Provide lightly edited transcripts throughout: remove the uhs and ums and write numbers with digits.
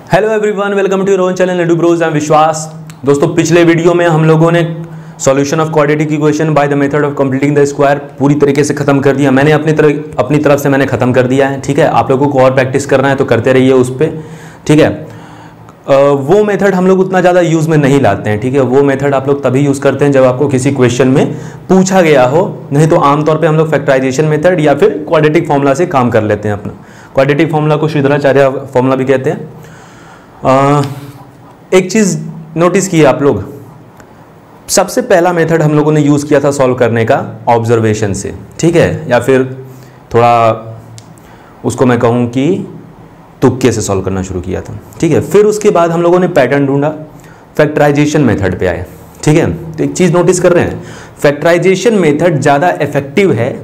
Hello everyone, welcome to your own channel Edu Bros. I am Vishwas. दोस्तों, पिछले video में हम लोगों ने solution of quadratic equation by the method of completing the square पूरी तरीके से खत्म कर दिया। मैंने अपनी तरफ से मैंने खत्म कर दिया है। ठीक है, आप लोगों को और प्रैक्टिस करना है तो करते रहिए उस पर। ठीक है, वो मेथड हम लोग उतना ज़्यादा यूज़ में नहीं लाते हैं। ठीक है, वो मेथड आप लोग तभी यूज़ करते हैं जब आपको किसी क्वेश्चन में पूछा गया हो, नहीं तो आमतौर पे हम लोग फैक्टराइजेशन मेथड या फिर क्वाड्रेटिक फॉर्मूला से काम कर लेते हैं। अपना क्वाड्रेटिक फॉर्मूला को श्रीधराचार्य फॉर्मूला भी कहते हैं। एक चीज़ नोटिस की आप लोग, सबसे पहला मेथड हम लोगों ने यूज़ किया था सॉल्व करने का ऑब्जर्वेशन से। ठीक है, या फिर थोड़ा उसको मैं कहूँ कि तुक्के से सॉल्व करना शुरू किया था। ठीक है, फिर उसके बाद हम लोगों ने पैटर्न ढूंढा, फैक्टराइजेशन मेथड पे आए। ठीक है, तो एक चीज़ नोटिस कर रहे हैं, फैक्टराइजेशन मेथड ज़्यादा इफेक्टिव है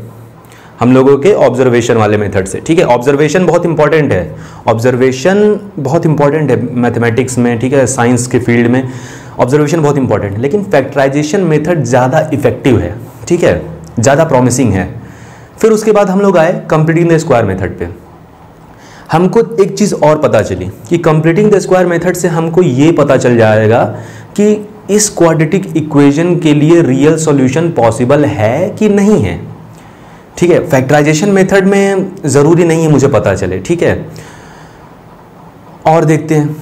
हम लोगों के ऑब्जर्वेशन वाले मेथड से। ठीक है, ऑब्जर्वेशन बहुत इंपॉर्टेंट है, ऑब्जर्वेशन बहुत इंपॉर्टेंट है मैथमेटिक्स में। ठीक है, साइंस के फील्ड में ऑब्जर्वेशन बहुत इंपॉर्टेंट है, लेकिन फैक्टराइजेशन मेथड ज़्यादा इफेक्टिव है। ठीक है, ज़्यादा प्रॉमिसिंग है। फिर उसके बाद हम लोग आए कंप्लीटिंग द स्क्वायर मेथड पे। हमको एक चीज़ और पता चली कि कंप्लीटिंग द स्क्वायर मेथड से हमको ये पता चल जाएगा कि इस क्वाड्रेटिक इक्वेशन के लिए रियल सॉल्यूशन पॉसिबल है कि नहीं है। ठीक है, फैक्टराइजेशन मेथड में ज़रूरी नहीं है मुझे पता चले। ठीक है, और देखते हैं।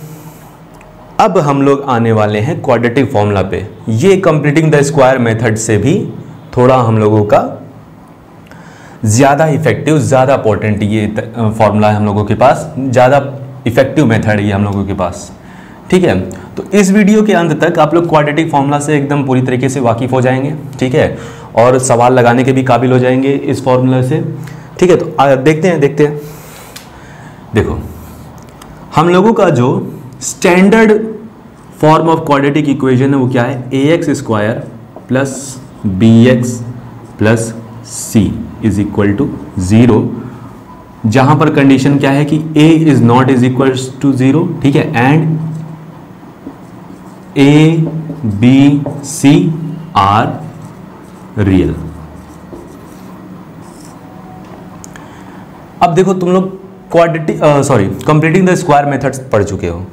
अब हम लोग आने वाले हैं क्वाड्रेटिक फॉर्मूला पे। ये कंप्लीटिंग द स्क्वायर मेथड से भी थोड़ा हम लोगों का ज़्यादा इफेक्टिव, ज़्यादा पोटेंट ये फॉर्मूला है हम लोगों के पास, ज़्यादा इफेक्टिव मेथड है ये हम लोगों के पास। ठीक है, तो इस वीडियो के अंत तक आप लोग क्वाड्रेटिक फॉर्मूला से एकदम पूरी तरीके से वाकिफ़ हो जाएंगे। ठीक है, और सवाल लगाने के भी काबिल हो जाएंगे इस फॉर्मूला से। ठीक है, तो देखते हैं। देखो, हम लोगों का जो standard form of quadratic equation है वो क्या है? ax square plus bx plus c is equal to 0, जहां पर कंडीशन क्या है कि a is not is equal to 0। ठीक है, and a b c are real. अब देखो, तुम लोग कंप्लीटिंग द स्क्वायर मेथड पढ़ चुके हो।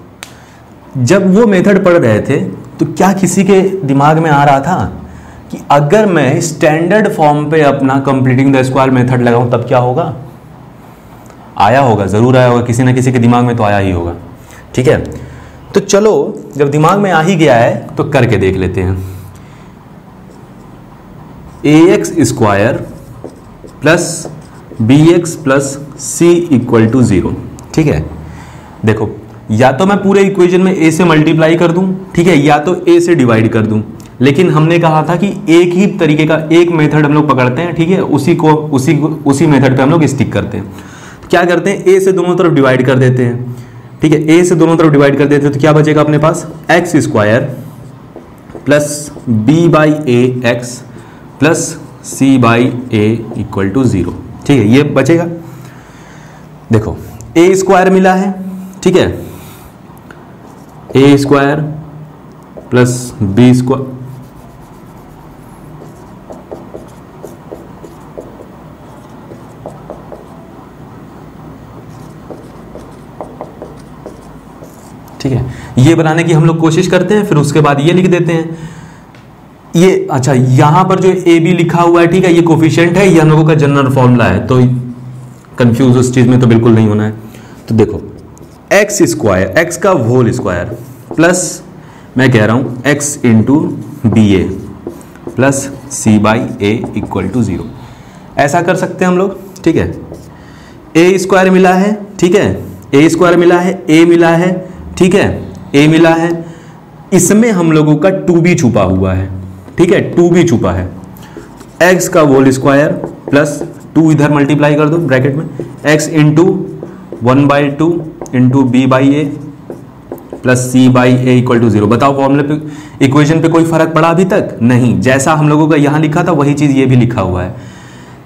जब वो मेथड पढ़ रहे थे तो क्या किसी के दिमाग में आ रहा था कि अगर मैं स्टैंडर्ड फॉर्म पे अपना कंप्लीटिंग द स्क्वायर मेथड लगाऊं तब क्या होगा? आया होगा, जरूर आया होगा, किसी ना किसी के दिमाग में तो आया ही होगा। ठीक है, तो चलो, जब दिमाग में आ ही गया है तो करके देख लेते हैं। ax square plus bx plus c equal to 0। ठीक है, देखो, या तो मैं पूरे इक्वेशन में a से मल्टीप्लाई कर दूं, ठीक है, या तो a से डिवाइड कर दूं। लेकिन हमने कहा था कि एक ही तरीके का एक मेथड हम लोग पकड़ते हैं। ठीक है, उसी मेथड पे हम लोग स्टिक करते हैं। तो क्या करते हैं, a से दोनों तरफ डिवाइड कर देते हैं। ठीक है, a से दोनों तरफ डिवाइड कर देते हैं तो क्या बचेगा अपने पास? x square plus b by a x plus c by a equal to 0। ठीक है, ये बचेगा। देखो, a स्क्वायर मिला है। ठीक है, a square plus b square, ठीक है, ये बनाने की हम लोग कोशिश करते हैं, फिर उसके बाद ये लिख देते हैं। ये अच्छा, यहां पर जो ए बी लिखा हुआ है, ठीक है, ये कोफिशिएंट है, ये हम लोगों का जनरल फॉर्मूला है, तो कंफ्यूज उस चीज में तो बिल्कुल नहीं होना है। तो देखो, एक्स स्क्वायर, एक्स का होल स्क्वायर प्लस मैं कह रहा हूं x into b a plus c by a equal to 0, ऐसा कर सकते हैं हम लोग। ठीक है, ए स्क्वायर मिला है। ठीक है, ए स्क्वायर मिला है, ए मिला है। ठीक है, a मिला है, इसमें हम लोगों का 2b छुपा हुआ है। ठीक है, 2b छुपा है। x का होल स्क्वायर प्लस 2 इधर मल्टीप्लाई कर दो ब्रैकेट में, x into 1/2 into b by a plus c by a equal to 0। बताओ, फॉर्मूले पे, इक्वेशन पे कोई फर्क पड़ा अभी तक? नहीं, जैसा हम लोगों का यहां लिखा था वही चीज ये भी लिखा हुआ है।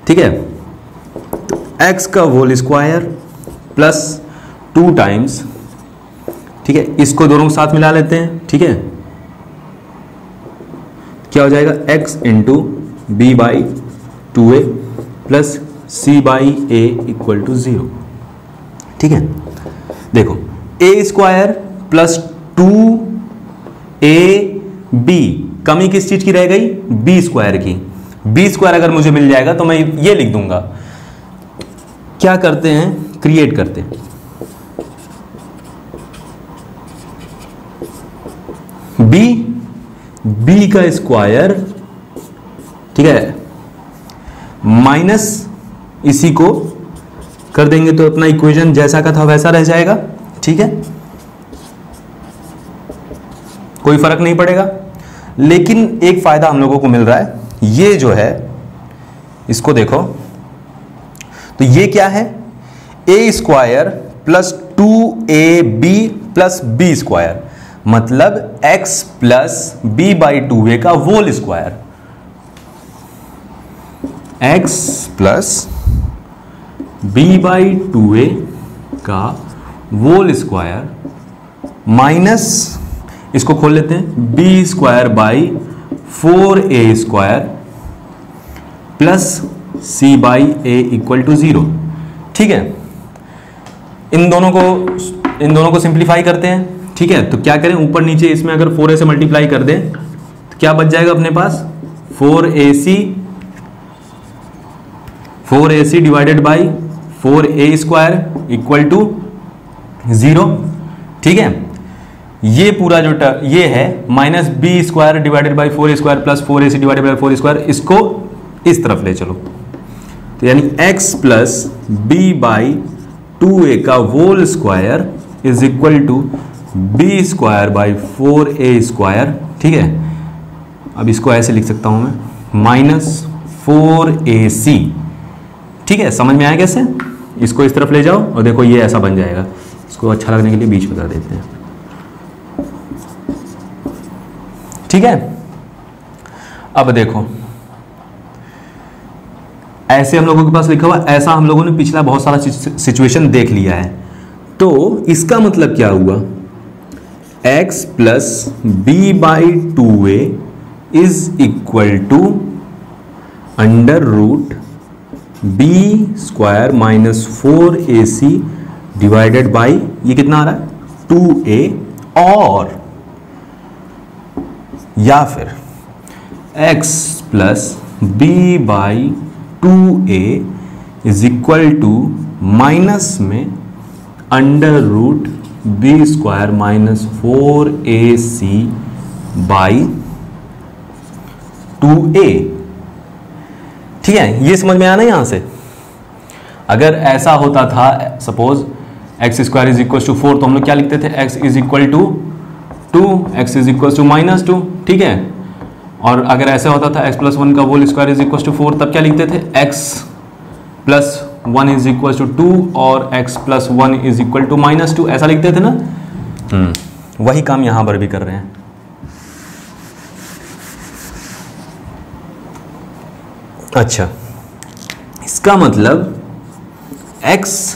ठीक है, तो x का होल स्क्वायर प्लस 2 टाइम्स, ठीक है, इसको दोनों के साथ मिला लेते हैं। ठीक है, क्या हो जाएगा? x into b by 2a plus c by a equal to 0। ठीक है, देखो ए स्क्वायर प्लस 2ab, कमी किस चीज की रह गई? बी स्क्वायर की। बी स्क्वायर अगर मुझे मिल जाएगा तो मैं ये लिख दूंगा, क्या करते हैं, क्रिएट करते हैं बी का स्क्वायर, ठीक है, माइनस इसी को कर देंगे तो अपना इक्वेशन जैसा का था वैसा रह जाएगा। ठीक है, कोई फर्क नहीं पड़ेगा। लेकिन एक फायदा हम लोगों को मिल रहा है, ये जो है इसको देखो तो ये क्या है, a square plus 2ab plus b square, मतलब x plus b by 2a का whole square, x plus b by 2a का होल स्क्वायर माइनस इसको खोल लेते हैं b square by 4a square plus c by a equal to 0। ठीक है, इन दोनों को सिंप्लीफाई करते हैं। ठीक है, तो क्या करें, ऊपर नीचे इसमें अगर 4a से मल्टीप्लाई कर दें तो क्या बच जाएगा अपने पास, 4ac divided by 4a square equal to 0। ठीक है, ये पूरा जो ये है minus b square divided by 4a square plus 4ac divided by 4 square, इसको इस तरफ ले चलो तो यानी x plus b by 2a का whole square is equal to b square by 4a square. ठीक है, अब इसको ऐसे लिख सकता हूं मैं, माइनस 4ac। ठीक है, समझ में आया कैसे? इसको इस तरफ ले जाओ और देखो ये ऐसा बन जाएगा। इसको अच्छा लगने के लिए बीच में कर देते हैं। ठीक है, अब देखो ऐसे हम लोगों के पास लिखा हुआ, ऐसा हम लोगों ने पिछला बहुत सारा सिचुएशन देख लिया है। तो इसका मतलब क्या हुआ, x plus b by 2a is equal to under root b square minus 4ac divided by, ये कितना आ रहा है 2a, और या फिर x plus b by 2a is equal to minus में under root b square minus 4ac by 2a। ठीक है, ये समझ में आना यहां से। अगर ऐसा होता था suppose x square is equal to 4 तो हम लोग क्या लिखते थे, x is equal to 2, x is equal to minus 2। ठीक है, और अगर ऐसा होता था x प्लस 1 का whole square is equal to 4 तब क्या लिखते थे, x plus 1 is equal to 2 और x plus 1 is equal to minus 2, ऐसा लिखते थे ना। वही काम यहां पर भी कर रहे हैं। अच्छा, इसका मतलब x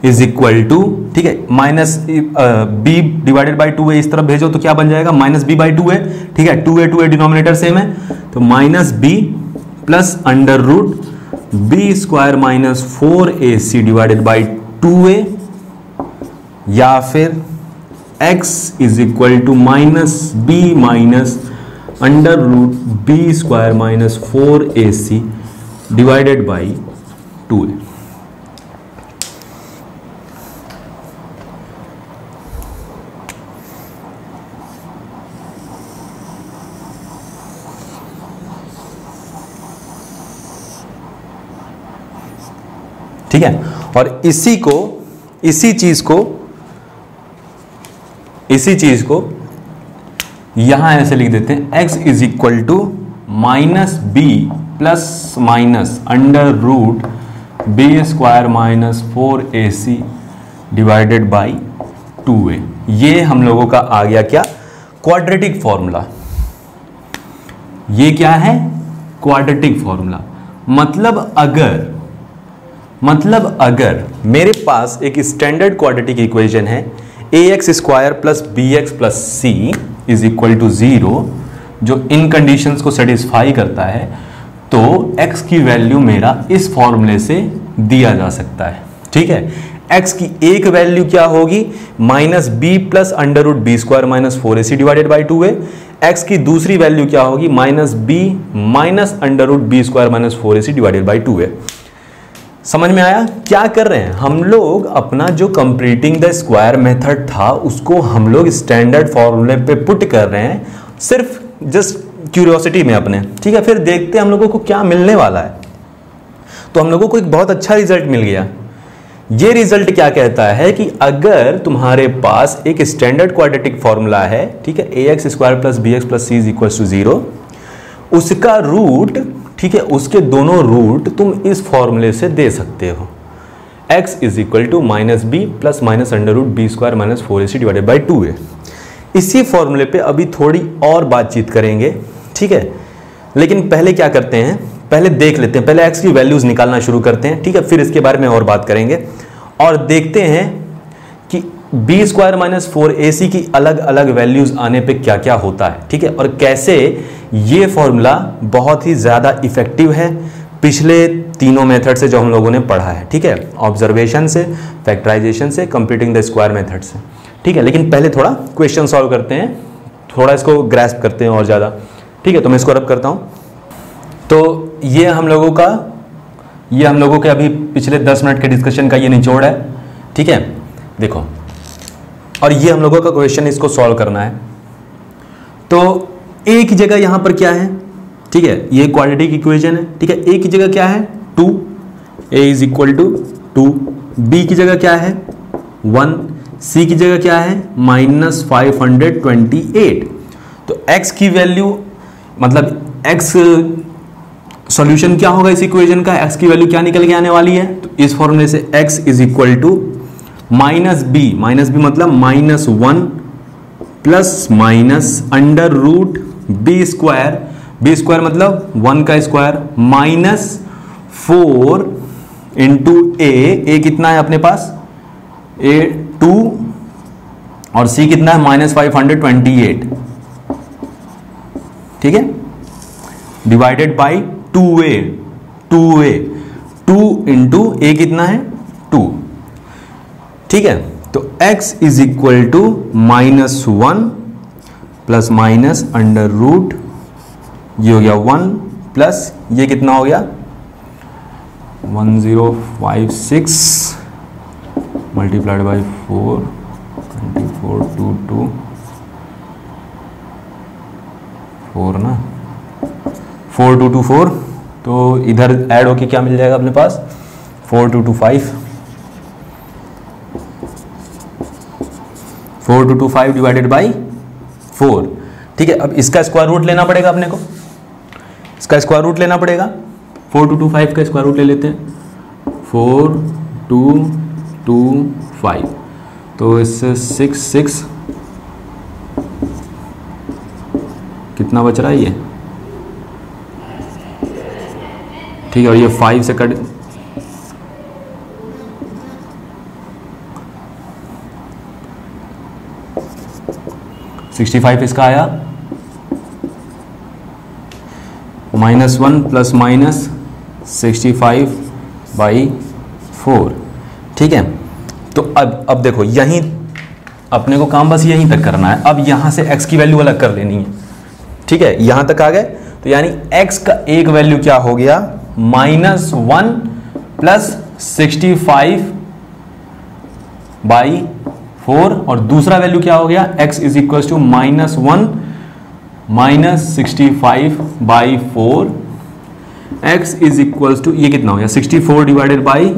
इज इक्वल टू, ठीक है, minus B divided by 2a इस तरफ भेजो तो क्या बन जाएगा, माइनस बी बाई 2a। ठीक है, 2a डिनोमिनेटर सेम है तो minus b plus under root b square minus 4ac divided by 2a, या फिर x is equal to minus b minus under root b square minus 4ac divided by 2a। ठीक है, और इसी चीज को यहां ऐसे लिख देते हैं, x is equal to minus b plus minus under root b square minus 4ac divided by 2a। ये हम लोगों का आ गया क्या, क्वाड्रेटिक फॉर्मूला। ये क्या है, क्वाड्रेटिक फॉर्मूला। मतलब अगर मेरे पास एक स्टैंडर्ड क्वाड्रेटिक इक्वेशन है ax square plus b x plus c is equal to 0, जो इन कंडीशंस को सेटिस्फाई करता है, तो x की वैल्यू मेरा इस फॉर्मूले से दिया जा सकता है। ठीक है, x की एक वैल्यू क्या होगी minus b plus under root b square minus 4ac divided by 2a। x की दूसरी वैल्यू क्या होगी minus b minus under root b square minus 4ac divided by 2a। समझ में आया क्या कर रहे हैं हम लोग? अपना जो कंप्लीटिंग द स्क्वायर मेथड था उसको हम लोग स्टैंडर्ड फॉर्मूले पे पुट कर रहे हैं, सिर्फ जस्ट क्यूरियोसिटी में अपने, ठीक है। फिर देखते हैं हम लोगों को क्या मिलने वाला है। तो हम लोगों को एक बहुत अच्छा रिजल्ट मिल गया। ये रिजल्ट क्या कहता है कि अगर तुम्हारे पास एक स्टैंडर्ड क्वाड्रेटिक फॉर्मूला है, ठीक है, ax square plus b x plus c is equal to 0, उसका रूट, ठीक है, उसके दोनों रूट तुम इस फॉर्मूले से दे सकते हो। x is equal to minus b plus minus under root b square minus 4ac divided by 2a। इसी फॉर्मूले पे अभी थोड़ी और बातचीत करेंगे, ठीक है। लेकिन पहले क्या करते हैं, पहले देख लेते हैं, पहले x की वैल्यूज निकालना शुरू करते हैं, ठीक है। फिर इसके बारे में और बात करेंगे और देखते हैं कि बी स्क्वायर माइनस 4ac की अलग अलग वैल्यूज आने पे क्या क्या होता है, ठीक है, और कैसे ये फॉर्मूला बहुत ही ज़्यादा इफेक्टिव है पिछले तीनों मेथड से जो हम लोगों ने पढ़ा है, ठीक है, ऑब्जर्वेशन से, फैक्टराइजेशन से, कंप्लीटिंग द स्क्वायर मेथड से, ठीक है। लेकिन पहले थोड़ा क्वेश्चन सॉल्व करते हैं, थोड़ा इसको ग्रैस्प करते हैं और ज़्यादा, ठीक है। तो मैं इसको रब करता हूँ। तो ये हम लोगों के अभी पिछले 10 मिनट के डिस्कशन का ये निचोड़ है, ठीक है। देखो, और ये हम लोगों का क्वेश्चन, इसको सॉल्व करना है। तो एक जगह यहां पर क्या है, ठीक है, ये क्वाड्रेटिक इक्वेशन है, ठीक है। ए की जगह क्या है 2, a is equal to 2, b की जगह क्या है 1, सी की जगह क्या है माइनस 528। तो x की वैल्यू, मतलब x सॉल्यूशन क्या होगा इस इक्वेशन का, x की वैल्यू क्या निकल के आने वाली है, तो इस फॉर्मूले से x is equal to minus b मतलब minus 1 plus minus under root b square मतलब 1 का स्क्वायर माइनस 4 इंटू ए कितना है अपने पास a 2 और c कितना है माइनस 528, ठीक है, divided by 2a 2 into a कितना है 2, ठीक है। तो x is equal to minus 1 plus minus under root, ये हो गया 1 प्लस ये कितना हो गया 1056 मल्टीप्लाइड बाई 4 24 2 2 4 ना 4 2 2 4, तो इधर ऐड होके क्या मिल जाएगा अपने पास 4 2 2 5 4 2 2 5 डिवाइडेड बाई 4, ठीक है। अब इसका स्क्वायर रूट लेना पड़ेगा अपने को, इसका स्क्वायर रूट लेना पड़ेगा। 4 2 2 5 का स्क्वायर रूट ले लेते हैं, 4 2 2 5, तो इससे 6 6 कितना बच रहा है ये, ठीक है, और ये 5 से कट 65 इसका आया -1 प्लस माइनस 65 बाई 4, ठीक है। तो अब देखो यहीं अपने को काम बस यहीं तक करना है। अब यहां से x की वैल्यू अलग कर लेनी है, ठीक है, यहां तक आ गए। तो यानी x का एक वैल्यू क्या हो गया -1 प्लस 65 बाई 4, और दूसरा वैल्यू क्या हो गया x is equal to -1 minus 65 by 4, x is equal to ये कितना हो गया 64 डिवाइडेड बाई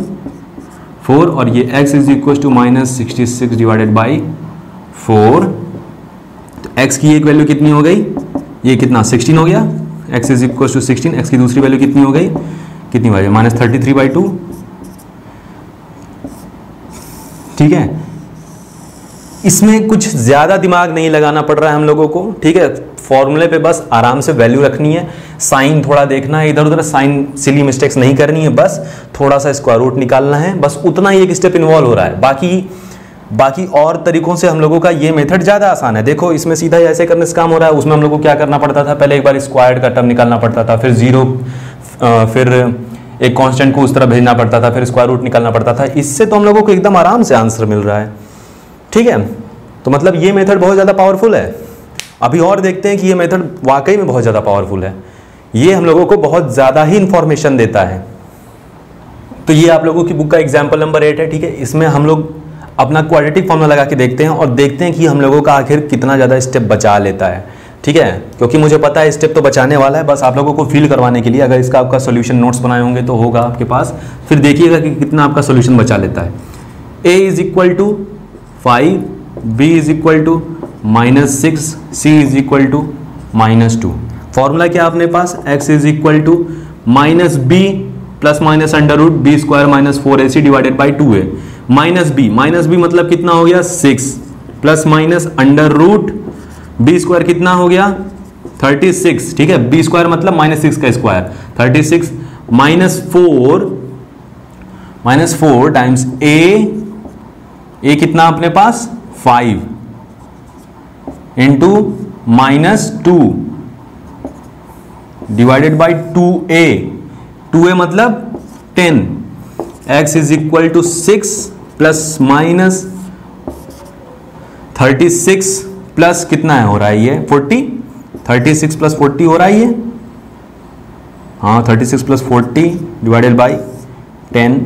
4, और ये x is equal to minus 66 divided by 4। तो x की एक वैल्यू कितनी हो गई, ये कितना 16 हो गया, x is equal to 16, x की दूसरी वैल्यू कितनी हो गई, कितनी वैल्यू -33 बाई 2, ठीक है। इसमें कुछ ज़्यादा दिमाग नहीं लगाना पड़ रहा है हम लोगों को, ठीक है। फॉर्मूले पे बस आराम से वैल्यू रखनी है, साइन थोड़ा देखना है, इधर उधर साइन सिली मिस्टेक्स नहीं करनी है, बस थोड़ा सा स्क्वायर रूट निकालना है, बस उतना ही एक स्टेप इन्वॉल्व हो रहा है। बाकी और तरीकों से हम लोगों का ये मेथड ज़्यादा आसान है। देखो इसमें सीधा ऐसे करने से काम हो रहा है, उसमें हम लोग को क्या करना पड़ता था, पहले एक बार स्क्वायर्ड का टर्म निकालना पड़ता था, फिर 0, फिर एक कांस्टेंट को उस तरह भेजना पड़ता था, फिर स्क्वायर रूट निकालना पड़ता था। इससे तो हम लोगों को एकदम आराम से आंसर मिल रहा है, ठीक है। तो मतलब ये मेथड बहुत ज़्यादा पावरफुल है। अभी और देखते हैं कि ये मेथड वाकई में बहुत ज़्यादा पावरफुल है, ये हम लोगों को बहुत ज़्यादा ही इंफॉर्मेशन देता है। तो ये आप लोगों की बुक का एग्जाम्पल नंबर 8 है, ठीक है। इसमें हम लोग अपना क्वाड्रेटिक फॉर्मूला लगा के देखते हैं और देखते हैं कि हम लोगों का आखिर कितना ज़्यादा स्टेप बचा लेता है, ठीक है। क्योंकि मुझे पता है स्टेप तो बचाने वाला है, बस आप लोगों को फील करवाने के लिए। अगर इसका आपका सोल्यूशन नोट्स बनाए होंगे तो होगा आपके पास, फिर देखिएगा कि कितना आपका सोल्यूशन बचा लेता है। a is equal to 5, b is equal to -6, c is equal to -2। Formula क्या अपने पास, x is equal to -b plus minus under root b square -4ac divided by 2a। Minus b मतलब कितना हो गया 6 plus minus under root b square कितना हो गया 36, ठीक है। बी स्क्वायर मतलब -6 का स्क्वायर 36 -4 टाइम्स ए कितना अपने पास 5 इंटू -2 डिवाइडेड बाई 2a मतलब 10। x is equal to 6 plus minus 36 plus कितना है हो रहा है ये 40, 36 प्लस 40 हो रहा है ये, हाँ 36 plus 40 divided by 10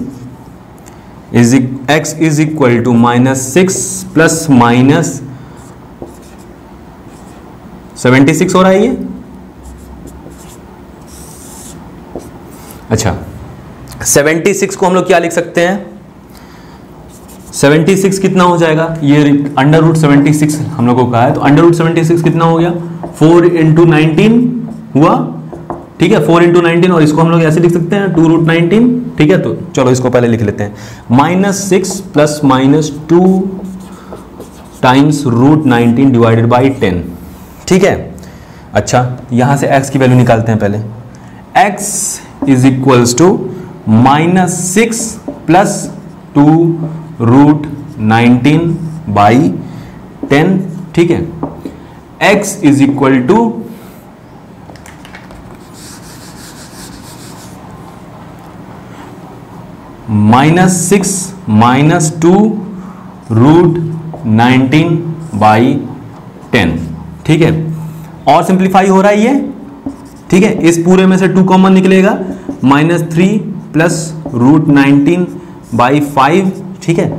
x is equal to -6 plus minus 76 हो रहा है ये। अच्छा 76 को हम लोग क्या लिख सकते हैं, 76 कितना हो जाएगा, ये अंडर रूट 76 हम लोग को कहा है, तो अंडर रूट 76 कितना हो गया 4 इंटू 19 हुआ, ठीक है 4 इंटू 19, और इसको हम लोग ऐसे लिख सकते हैं 2 रूट 19, ठीक है। तो चलो इसको पहले लिख लेते हैं -6 plus -2 times root 19 divided by 10, ठीक है। अच्छा यहां से x की वैल्यू निकालते हैं पहले, x is equals to -6 plus 2 root 19 by 10, ठीक है। x is equal to -6 minus 2 root 19 by 10, ठीक है। और सिंप्लीफाई हो रहा है ये, ठीक है। इस पूरे में से 2 कॉमन निकलेगा, -3 प्लस रूट 19 बाई 5, ठीक है।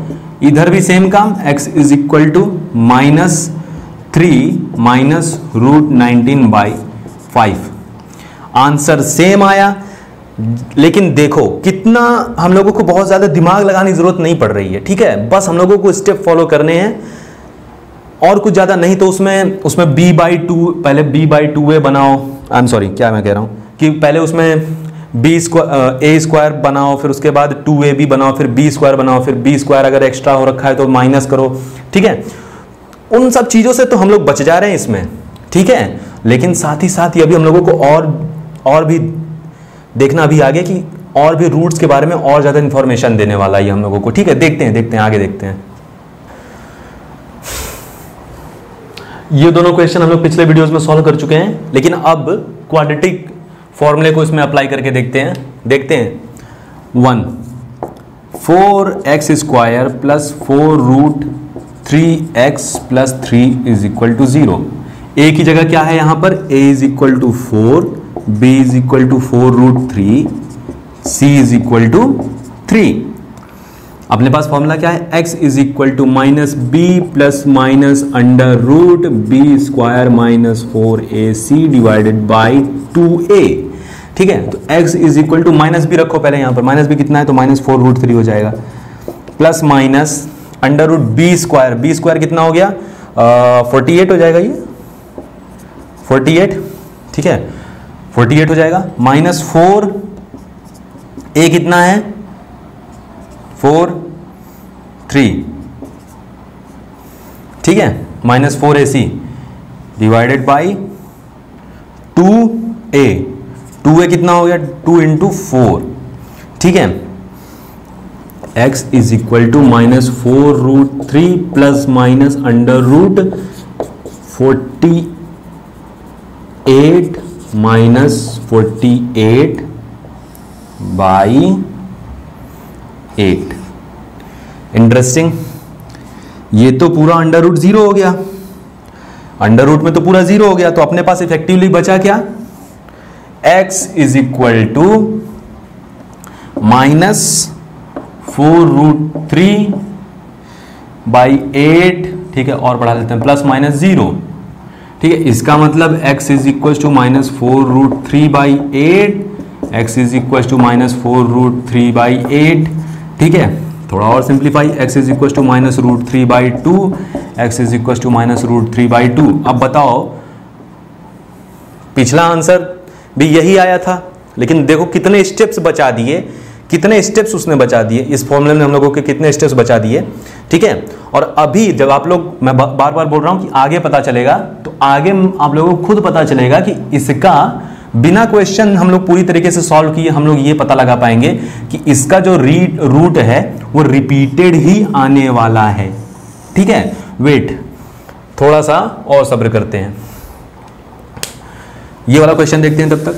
इधर भी सेम काम, x is equal to -3 minus root 19 by 5। Answer same आया, लेकिन देखो कितना हम लोगों को बहुत ज्यादा दिमाग लगाने की जरूरत नहीं पड़ रही है, ठीक है। बस हम लोगों को स्टेप फॉलो करने हैं और कुछ ज्यादा नहीं। तो उसमें b/2 पहले b/2a बनाओ, आई एम सॉरी क्या मैं कह रहा हूं कि पहले उसमें a स्क्वायर बनाओ, फिर उसके बाद 2ab बनाओ, फिर b स्क्वायर बनाओ, फिर b स्क्वायर अगर एक्स्ट्रा हो रखा है तो माइनस करो, ठीक है। उन सब चीजों से तो हम लोग बच जा रहे हैं इसमें, ठीक है। लेकिन साथ ही साथ ये भी हम लोगों को और भी देखना अभी आगे कि और भी रूट्स के बारे में और ज्यादा इंफॉर्मेशन देने वाला है हम लोगों को, ठीक है। देखते हैं आगे देखते हैं। ये दोनों क्वेश्चन हम लोग पिछले वीडियोस में सॉल्व कर चुके हैं, लेकिन अब क्वाड्रेटिक फॉर्मूले को इसमें अप्लाई करके देखते हैं। 1 4x स्क्वायर plus 4 root 3x plus 3 is equal to 0। a की जगह क्या है यहां पर, a is equal to 4, b is equal to 4 root 3, c is equal to 3। अपने पास फॉर्मूला क्या है, x is equal to -b plus minus under root b square -4ac divided by 2a, ठीक है। तो x is equal to -b रखो पहले यहां पर, -b कितना है तो -4 रूट 3 हो जाएगा, plus minus under root b square कितना हो गया 48 हो जाएगा, ये 48, ठीक है 48 हो जाएगा, -4 a कितना है 4 3, ठीक है, -4ac डिवाइडेड बाई 2a कितना हो गया 2 इंटू 4, ठीक है। x is equal to -4 root 3 plus minus under root 48 minus 48 by 8। Interesting, ये तो पूरा अंडर रूट 0 हो गया, अंडर रूट में तो पूरा 0 हो गया, तो अपने पास इफेक्टिवली बचा क्या, x is equal to -4√3 by 8, ठीक है, और बढ़ा लेते हैं +-0, ठीक है। इसका मतलब x is equal to -4√3 by 8, x is equal to -4√3 by 8, ठीक है। थोड़ा और simplify, x is equal to -√3 by 2, x is equal to -√3 by 2। अब बताओ, पिछला आंसर भी यही आया था, लेकिन देखो कितने स्टेप्स बचा दिए, कितने स्टेप्स उसने बचा दिए, इस फॉर्मूले ने हम लोगों के कितने स्टेप्स बचा दिए, ठीक है। और अभी जब आप लोग, मैं बार बार बोल रहा हूं कि आगे पता चलेगा, तो आगे आप लोगों को खुद पता चलेगा कि इसका बिना क्वेश्चन हम लोग पूरी तरीके से सॉल्व किए हम लोग ये पता लगा पाएंगे कि इसका जो रूट है वो रिपीटेड ही आने वाला है, ठीक है। वेट, थोड़ा सा और सब्र करते हैं, ये वाला क्वेश्चन देखते हैं तब तक।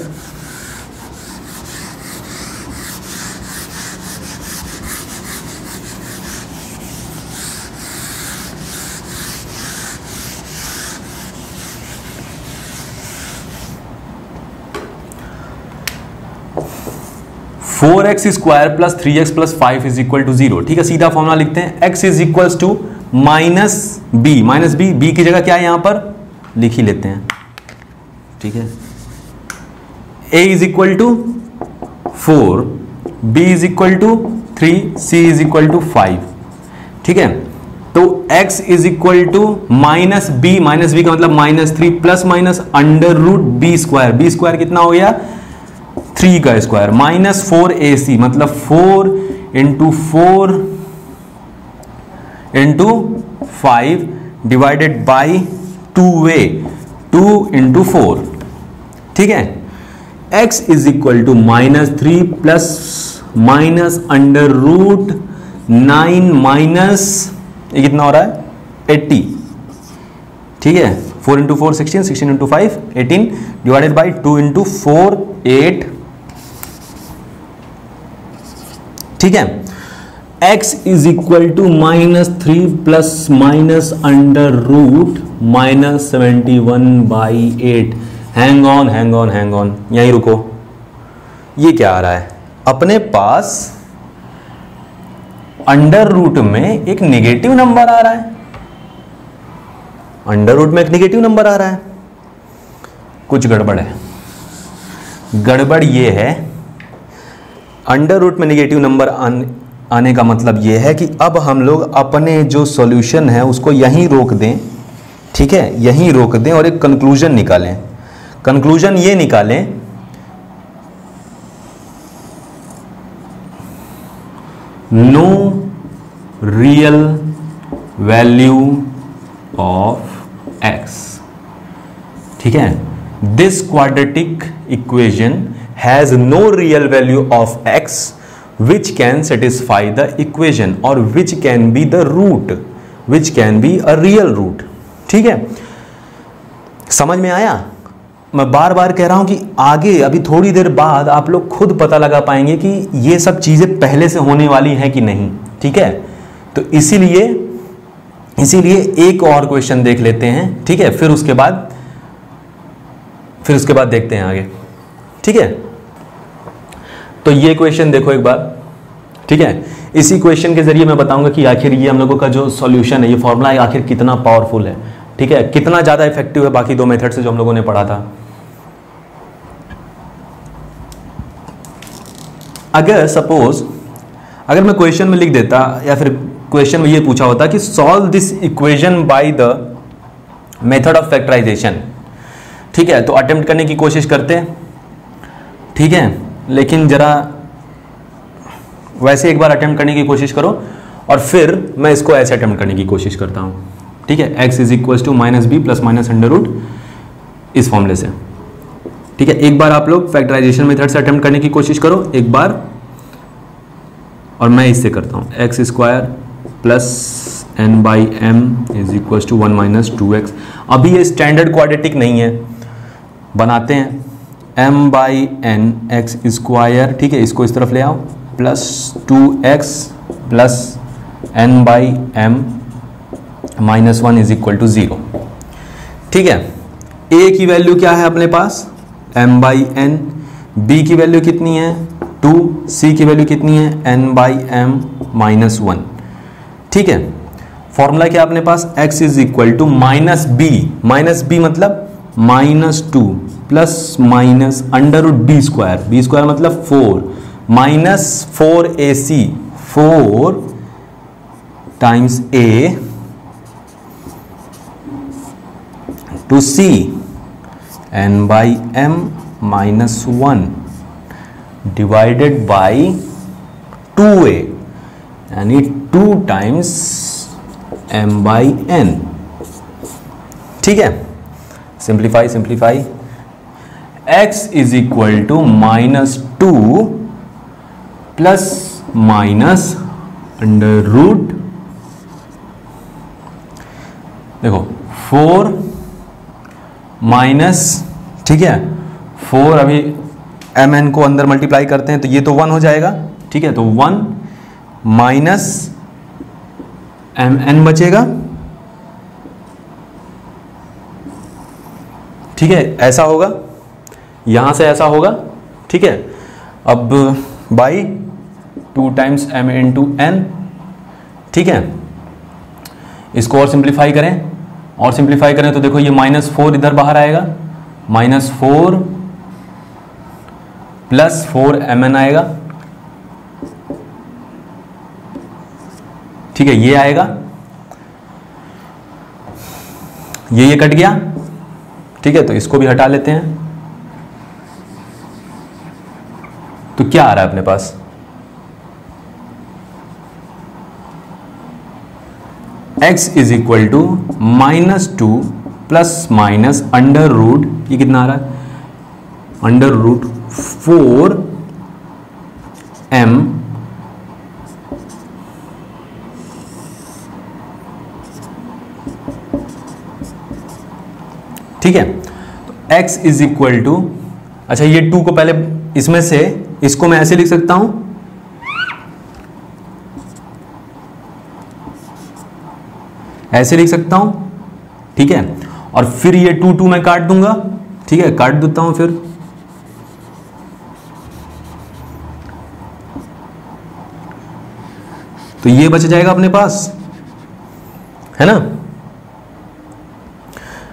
Four x square plus 3x plus 5 is equal to 0, ठीक है। सीधा फॉर्मूला लिखते हैं, x is equal to -b, b की जगह क्या है यहां पर लिख ही लेते हैं, ठीक है। a is equal to 4, b is equal to 3, c is equal to 5, ठीक है। तो x is equal to -b का मतलब -3 plus minus √b square, b square कितना हो गया 3 का स्क्वायर, -4ac मतलब 4 into 4 into 5 divided by 2a, 2 into 4, ठीक है। x is equal to -3 plus minus √9 minus ये कितना हो रहा है 80, ठीक है। 4 into 4 16, 16 into 5 18 divided by 2 into 4 8, ठीक है। x is equal to -3 plus minus √-71 by 8। Hang on, यहीं रुको। ये क्या आ रहा है, अपने पास अंडर रूट में एक नेगेटिव नंबर आ रहा है, अंडर रूट में एक नेगेटिव नंबर आ रहा है, कुछ गड़बड़ है। गड़बड़ ये है, अंडर रूट में नेगेटिव नंबर आने का मतलब ये है कि अब हम लोग अपने जो सॉल्यूशन है उसको यहीं रोक दें, ठीक है, यहीं रोक दें और एक कंक्लूजन निकालें। कंक्लूजन ये निकालें, no real value of x, ठीक है। This quadratic equation has no real value of x which can satisfy the equation or which can be the root, which can be a real root, ठीक है। समझ में आया? मैं बार बार कह रहा हूं कि आगे अभी थोड़ी देर बाद आप लोग खुद पता लगा पाएंगे कि ये सब चीजें पहले से होने वाली हैं कि नहीं, ठीक है। तो इसीलिए एक और क्वेश्चन देख लेते हैं, ठीक है, फिर उसके बाद देखते हैं आगे, ठीक है। तो ये क्वेश्चन देखो एक बार, ठीक है। इसी क्वेश्चन के जरिए मैं बताऊंगा कि आखिर ये हम लोगों का जो सॉल्यूशन है, ये फॉर्मूला है, आखिर कितना पावरफुल है, ठीक है, कितना ज्यादा इफेक्टिव है बाकी दो मेथड से जो हम लोगों ने पढ़ा था। अगर सपोज अगर मैं क्वेश्चन में लिख देता या फिर क्वेश्चन में ये पूछा होता कि solve this equation by the method of factorisation, ठीक है, तो अटेम्प्ट करने की कोशिश करते, ठीक है। लेकिन जरा वैसे एक बार अटेम्प्ट करने की कोशिश करो और फिर मैं इसको ऐसे अटेम्प्ट करने की कोशिश करता हूं, ठीक है। x is equal to -b plus minus under root इस फॉर्मूले से, ठीक है। एक बार आप लोग फैक्टराइजेशन मेथड से अटेम्प्ट करने की कोशिश करो एक बार, और मैं इससे करता हूं x square plus n by m is equal to 1 minus 2x। अभी ये स्टैंडर्ड क्वाड्रेटिक नहीं है, बनाते हैं। m by n x square, ठीक है, इसको इस तरफ ले आओ, plus 2x plus n by m minus 1 is equal to 0। ठीक है, a की वैल्यू क्या है अपने पास, m बाई एन, b की वैल्यू कितनी है 2, c की वैल्यू कितनी है n बाई एम माइनस 1। ठीक है, फॉर्मूला क्या अपने पास, x is equal to minus b मतलब minus 2 plus minus under root b square मतलब 4 minus 4ac, 4 times a to c n by m minus 1 divided by 2a यानी 2 times m by n। ठीक है, simplify x is equal to minus 2 plus minus under root, देखो 4 minus, ठीक है 4, अभी mn को अंदर मल्टीप्लाई करते हैं तो ये तो 1 हो जाएगा। ठीक है, तो 1 माइनस mn बचेगा। ठीक है, ऐसा होगा, यहां से ऐसा होगा। ठीक है, अब by 2 times m into n। ठीक है, इसको और सिंप्लीफाई करें तो देखो ये माइनस 4 इधर बाहर आएगा, माइनस 4 प्लस 4 mn आएगा। ठीक है, ये आएगा, ये कट गया। ठीक है, तो इसको भी हटा लेते हैं, तो क्या आ रहा है अपने पास, x is equal to minus 2 plus minus under root, ये कितना आ रहा है, अंडर रूट 4 m ठीक है, तो x इज इक्वल टू, अच्छा ये 2 को पहले इसमें से, इसको मैं ऐसे लिख सकता हूं, ऐसे लिख सकता हूं। ठीक है, और फिर ये 2 मैं काट दूंगा। ठीक है, काट देता हूं फिर, तो ये बच जाएगा अपने पास, है ना।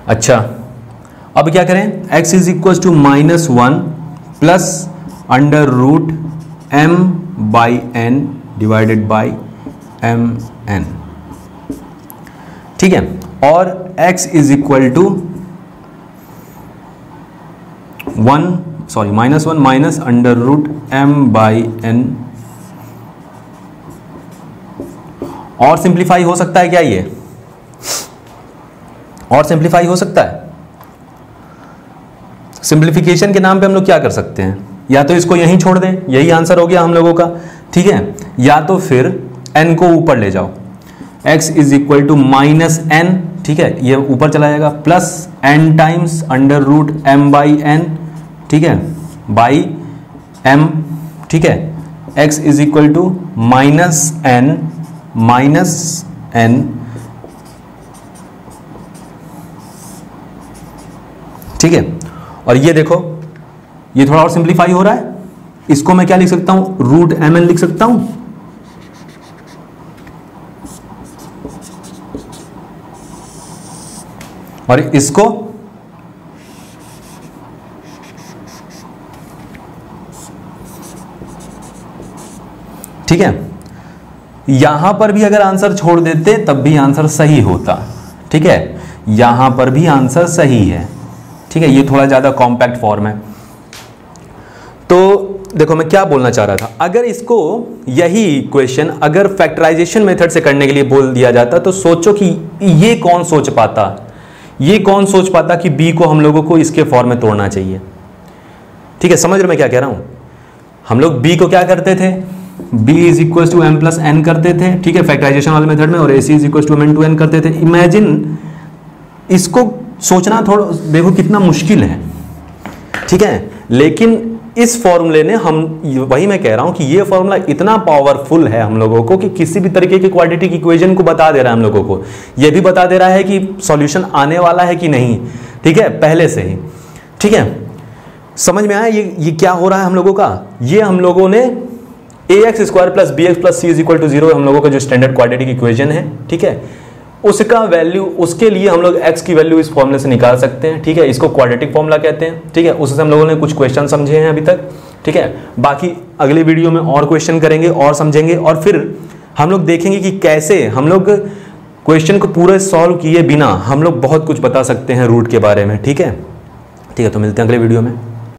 अच्छा, अब क्या करें, x is equal to minus 1 plus under root m by n divided by m n। ठीक है, और x is equal to minus 1 minus under root m by n। और सिंप्लीफाई हो सकता है क्या, ये और सिंप्लीफाई हो सकता है। सिंप्लीफिकेशन के नाम पे हम लोग क्या कर सकते हैं, या तो इसको यहीं छोड़ दें, यही आंसर हो गया हम लोगों का। ठीक है, या तो फिर n को ऊपर ले जाओ, x is equal to minus n। ठीक है, ये ऊपर चला जाएगा, plus n times under root m by n। ठीक है, बाई m। ठीक है, x is equal to minus n minus n। ठीक है, और ये देखो, ये थोड़ा और सिंप्लीफाई हो रहा है, इसको मैं क्या लिख सकता हूं, रूट mn लिख सकता हूं। और इसको ठीक है, यहां पर भी अगर आंसर छोड़ देते तब भी आंसर सही होता। ठीक है, यहां पर भी आंसर सही है। ठीक है, ये थोड़ा ज्यादा कॉम्पैक्ट फॉर्म है। तो देखो मैं क्या बोलना चाह रहा था, अगर इसको यही क्वेश्चन अगर फैक्टराइजेशन मेथड से करने के लिए बोल दिया जाता तो सोचो कि ये कौन सोच पाता कि बी को हम लोगों को इसके फॉर्म में तोड़ना चाहिए। ठीक है, समझ रहे मैं क्या कह रहा हूं, हम लोग बी को क्या करते थे, b is equal to m plus n करते थे। ठीक है, फैक्टराइजेशन वाले मेथड में, और ac is equal to m into n करते थे। इमेजिन, इसको सोचना थोड़ा देखो कितना मुश्किल है। ठीक है, लेकिन इस फॉर्मूले ने हम, वही मैं कह रहा हूं कि ये फॉर्मूला इतना पावरफुल है हम लोगों को कि किसी भी तरीके की क्वाड्रेटिक इक्वेशन को बता दे रहा है हम लोगों को। ये भी बता दे रहा है कि सॉल्यूशन आने वाला है कि नहीं, ठीक है, पहले से ही। ठीक है, समझ में आया ये क्या हो रहा है हम लोगों का? ये हम लोगों ने ax² + bx + c = 0 हम लोगों का जो स्टैंडर्ड क्वाड्रेटिक इक्वेशन है, ठीक है, उसका वैल्यू, उसके लिए हम लोग x की वैल्यू इस फॉर्मूले से निकाल सकते हैं। ठीक है, इसको क्वाड्रेटिक फॉर्मूला कहते हैं। ठीक है, उससे हम लोगों ने कुछ क्वेश्चन समझे हैं अभी तक। ठीक है, बाकी अगले वीडियो में और क्वेश्चन करेंगे और समझेंगे, और फिर हम लोग देखेंगे कि कैसे हम लोग क्वेश्चन को पूरा सॉल्व किए बिना हम लोग बहुत कुछ बता सकते हैं रूट के बारे में। ठीक है, तो मिलते हैं अगले वीडियो में।